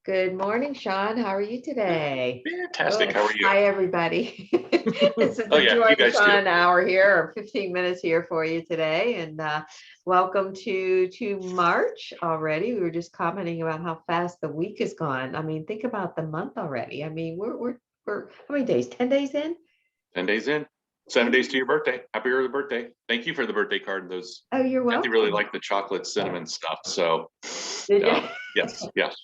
Good morning, Shawn. How are you today? Fantastic. Oh, How are you? hi, everybody. This is Oh the yeah, Joy you guys too. Shawn hour here, or 15 minutes here for you today. And welcome to March already. We were just commenting about how fast the week has gone. I mean, think about the month already. I mean, we're how many days? 10 days in? 10 days in, 7 days to your birthday. Happy early birthday. Thank you for the birthday card and those. Oh, you're Kathy really welcome. liked the chocolate cinnamon stuff. So Did you? yes, yes.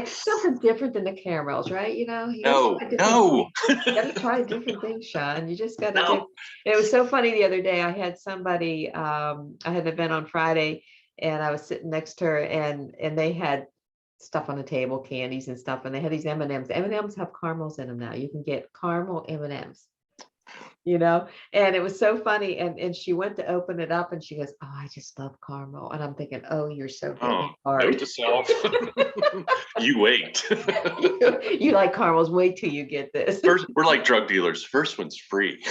Something different than the caramels, right? You gotta No, try different no, things. You gotta try different things, Shawn. You just gotta do. no. It was so funny the other day. I had somebody. I had an event on Friday, and I was sitting next to her, and they had stuff on the table, candies and stuff, and they had these M&Ms. M&Ms have caramels in them now. You can get caramel M&Ms. And it was so funny. And she went to open it up, and she goes, "Oh, I just love caramel." And I'm thinking, "Oh, you're so Oh, getting note hard." to self. You wait. You like caramels. Wait till you get this. First, we're like drug dealers. First one's free.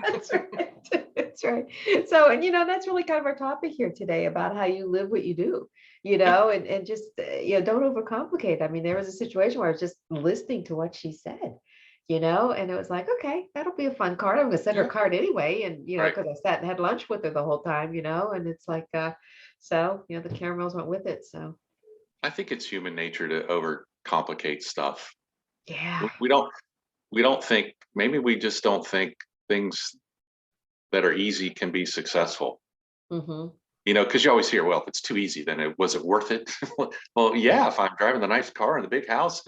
That's right. That's right. So, and that's really kind of our topic here today, about how you live what you do, Yeah, and just, don't overcomplicate. I mean, there was a situation where I was just listening to what she said, and it was like, okay, that'll be a fun card. I'm going to send her a yeah. card anyway. And, Right. because I sat and had lunch with her the whole time, and it's like, so, the caramels went with it. So, I think it's human nature to overcomplicate stuff. yeah. We don't. We don't think. Maybe we just don't think things that are easy can be successful. Hmm. Because you always hear, well, if it's too easy, then was it worth it? Well, yeah, if I'm driving the nice car and the big house,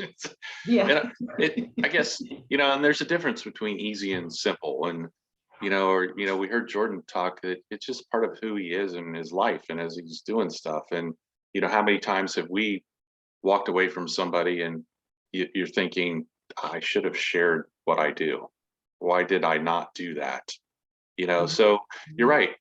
Yeah. I guess, and there's a difference between easy and simple. And, we heard Jordan talk that it's just part of who he is in his life and as he's doing stuff. And, how many times have we walked away from somebody and you're thinking, I should have shared what I do. Why did I not do that? So you're Mhm. right.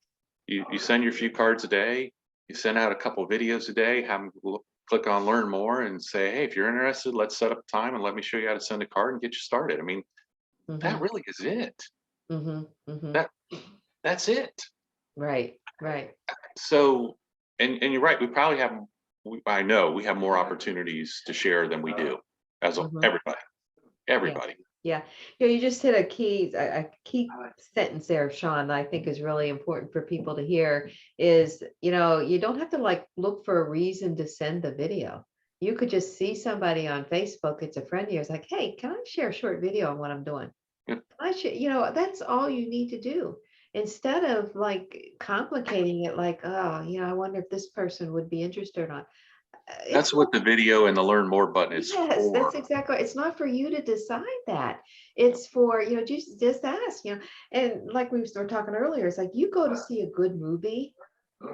You send your few cards a day, you send out a couple of videos a day, have them click on learn more and say, hey, if you're interested, let's set up time and let me show you how to send a card and get you started. I mean, that Mhm. really is it. Mhm. Mhm. That that's it. Right. Right. So and you're right, we probably have I know we have more opportunities to share than we do as Mhm. everybody. Yeah. Everybody. Yeah. You just hit a key sentence there, Shawn, that I think is really important for people to hear is, you don't have to like look for a reason to send the video. You could just see somebody on Facebook, it's a friend of yours, like, hey, can I share a short video on what I'm doing? Yeah, I should, that's all you need to do. Instead of like complicating it, like, oh, I wonder if this person would be interested or not. It's that's what the video and the learn more button is Yes, for. that's exactly. It's not for you to decide that. It's for, just ask, and like we were talking earlier, it's like you go to see a good movie,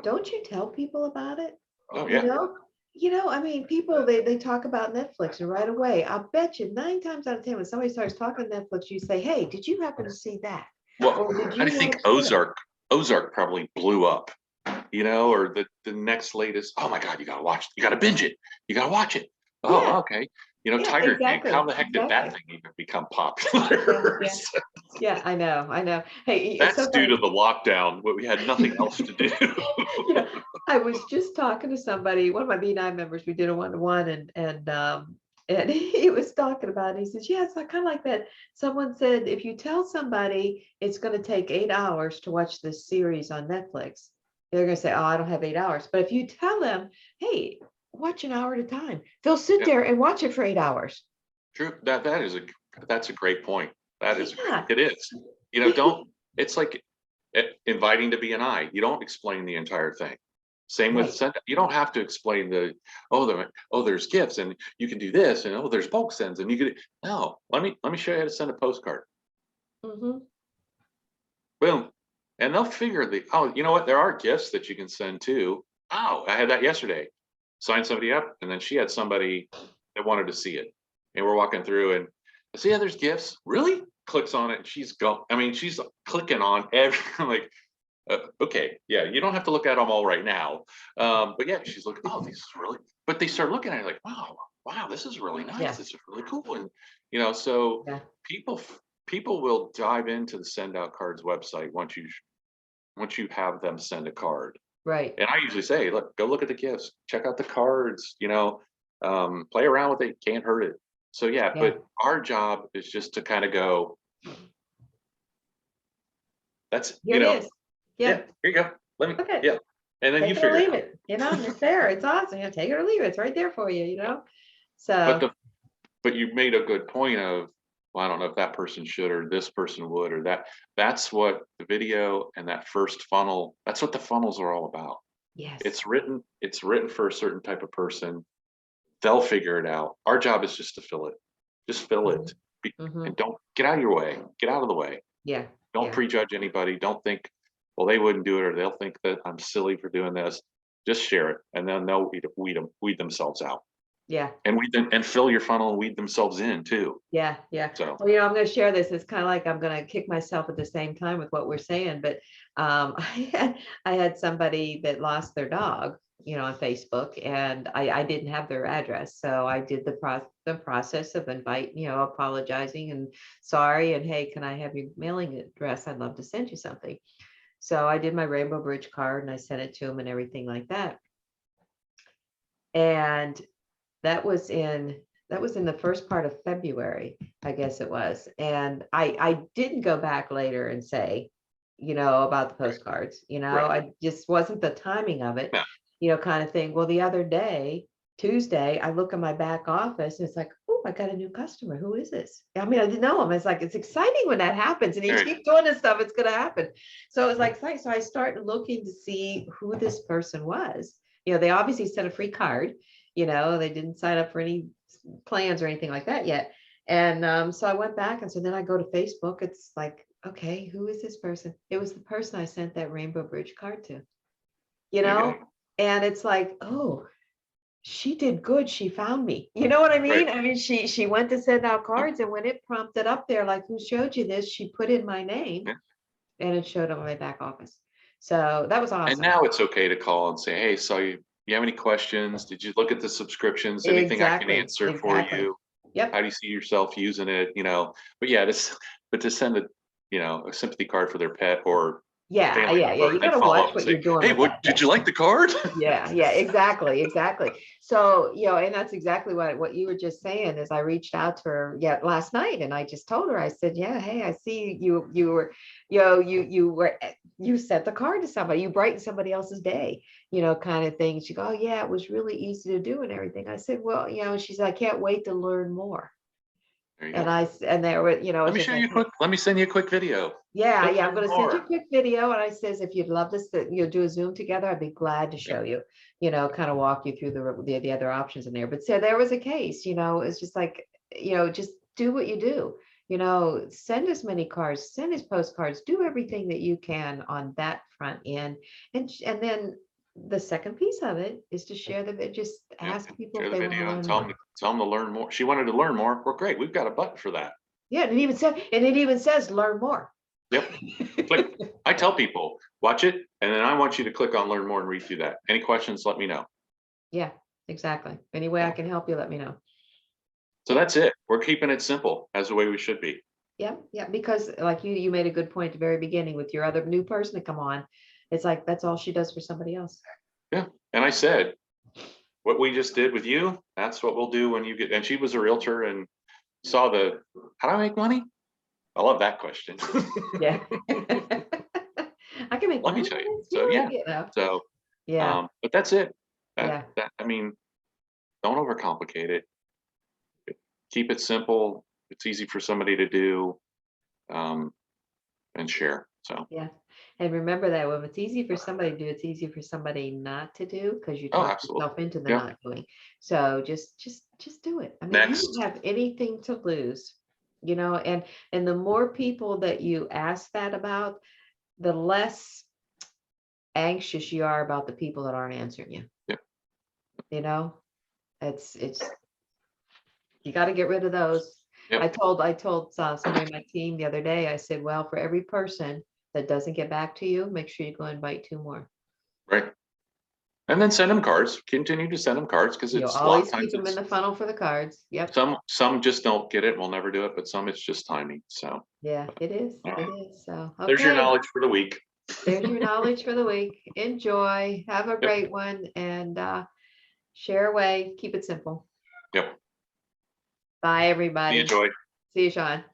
don't you tell people about it? Oh You yeah. know? I mean, people they talk about Netflix and right away, I'll bet you 9 times out of 10 when somebody starts talking Netflix, you say, "Hey, did you happen to see that? Well, Or did I you think watch this?" Ozark probably blew up, or the next latest. Oh my God, you gotta binge it, you gotta watch it. Yeah, Oh, okay. yeah, Tiger King. How exactly. the heck did that Exactly. thing even become Yeah, popular? yeah. Yeah, I know, I know. Hey, it's That's so due to funny. the lockdown, where we had nothing else to do. you know, I was just talking to somebody, one of my B9 members, we did a one-to-one and he was talking about it. He says, yes, I kind of like that. Someone said, if you tell somebody it's going to take 8 hours to watch this series on Netflix, they're going to say, oh, I don't have 8 hours. But if you tell them, hey, watch an hour at a time, they'll sit Yeah, there and watch it for 8 hours. true. That's a great point. That is great. Yeah. It is. Don't. It's like inviting to be an eye. You don't explain the entire thing. Same with Right. send. You don't have to explain there's gifts and you can do this and there's bulk sends and you could no. Let me show you how to send a postcard. Hmm. Boom, and they'll figure you know what? There are gifts that you can send too. Oh, I had that yesterday. Signed somebody up and then she had somebody that wanted to see it, and we're walking through and I see, yeah, there's gifts. Really? Clicks on it and she's go. I mean, she's clicking on every. I'm like, okay, yeah, you don't have to look at them all right now. But yeah, she's looking, oh, this is really, but they start looking at it like, wow, this is really nice. Yeah. This is really cool. And, so Yeah. people, people will dive into the Send Out Cards website once you have them send a card. Right. And I usually say, look, go look at the gifts, check out the cards, Play around with it, can't hurt it. So yeah, Yeah. but our job is just to kind of go, that's, Here it is. yeah, Yeah. here you go. Let me, Okay. yeah. And then you Take it or figure it leave out. it. It's there. It's awesome. Take it or leave it. It's right there for you, But So but you made a good point of, well, I don't know if that person should, or this person would, or that. That's what the video and that first funnel, that's what the funnels are all about. yes. It's written for a certain type of person. They'll figure it out. Our job is just to fill it. Just fill it. Mhm. And don't get out of your way. Get out of the way. Yeah. Don't Yeah. prejudge anybody. Don't think, well, they wouldn't do it, or they'll think that I'm silly for doing this. Just share it, and then they'll weed themselves out. Yeah. And weed them, and fill your funnel and weed themselves in too. Yeah. Yeah. So Well, I'm going to share this. It's kind of like I'm going to kick myself at the same time with what we're saying. But I had somebody that lost their dog, on Facebook, and I didn't have their address. So I did the process of apologizing and sorry. And hey, can I have your mailing address? I'd love to send you something. So I did my Rainbow Bridge card and I sent it to him and everything like that. And that was in the first part of February, I guess it was. And I didn't go back later and say, about the postcards, right. I just wasn't the timing of it, Yeah. kind of thing. Well, the other day, Tuesday, I look in my back office and it's like, oh, I got a new customer. Who is this? I mean, I didn't know him. It's like, it's exciting when that happens, and you Right. keep doing this stuff, it's going to happen. So it was like, so I started looking to see who this person was. They obviously sent a free card. They didn't sign up for any plans or anything like that yet. And so I went back, and so then I go to Facebook. It's like, okay, who is this person? It was the person I sent that Rainbow Bridge card to, There you go. and it's like, oh, she did good. She found me. You know what I mean? Right. I mean, she went to send out cards, and when it prompted up there, like, who showed you this? She put in my name, Yeah. and it showed up in my back office. So that was And awesome. now it's okay to call and say, hey, so you have any questions? Did you look at the subscriptions? Anything I can answer for you? Yep. How do you see yourself using it? But yeah, but to send a sympathy card for their pet or family Yeah. member, You and then got to follow up watch and what say, you're doing hey, with what that. did you like the card? Yeah, exactly. So, and that's exactly what you were just saying. Is I reached out to her last night, and I just told her, I said, yeah, hey, I see you were, you sent the card to somebody, you brightened somebody else's day, kind of thing. She go, oh yeah, it was really easy to do and everything. I said, well, she's like, I can't wait to learn more. There you And go. and there were, Let it's me just show like, you a quick. Let me send you a quick video. yeah, Click I'm learn going to send you a more. quick video. And I says, if you'd love this, that you'll do a Zoom together, I'd be glad to show you, kind of walk you through the other options in there. But so there was a case, it's just like, just do what you do, send as many cards, send as postcards, do everything that you can on that front end. And then the second piece of it is to share just Yeah, ask people share if the they want to video and learn tell more. them to learn more. She wanted to learn more. Well, great. We've got a button for that. Yeah. And it even says learn more. Yep. Click. I tell people, watch it, and then I want you to click on learn more and read through that. Any questions, let me know. Yeah, exactly. Any way I can help you, let me know. So that's it. We're keeping it simple, as the way we should be. Yeah, because like you made a good point at the very beginning with your other new person to come on. It's like, that's all she does for somebody else. Yeah. And I said, what we just did with you, that's what we'll do when you get, and she was a realtor and saw how do I make money? I love that question. Yeah. I can make Let me money. tell you. So yeah. So, Yeah. but that's it. Yeah. I mean, don't overcomplicate it. Keep it simple. It's easy for somebody to do, and share. So. Yeah. And remember that when it's easy for somebody to do, it's easy for somebody not to do, because you Oh, talk absolutely. yourself into the Yeah. not doing. So just do it. I mean, you Next. don't have anything to lose, and the more people that you ask that about, the less anxious you are about the people that aren't answering you. Yeah. It's you got to get rid of those. Yep. I told somebody on my team the other day, I said, well, for every person that doesn't get back to you, make sure you go invite 2 more. Right. And then send them cards. Continue to send them cards, because You'll it's a lot always of times keep them in the funnel for the cards. Yep. some just don't get it. We'll never do it, but some it's just timing. So Yeah, it is. It is. So there's your okay. knowledge for the week. There's your knowledge for the week. Enjoy. Have a Yep. great one, and share away. Keep it simple. Yep. Bye, See everybody. you, Joy. See you, Sean.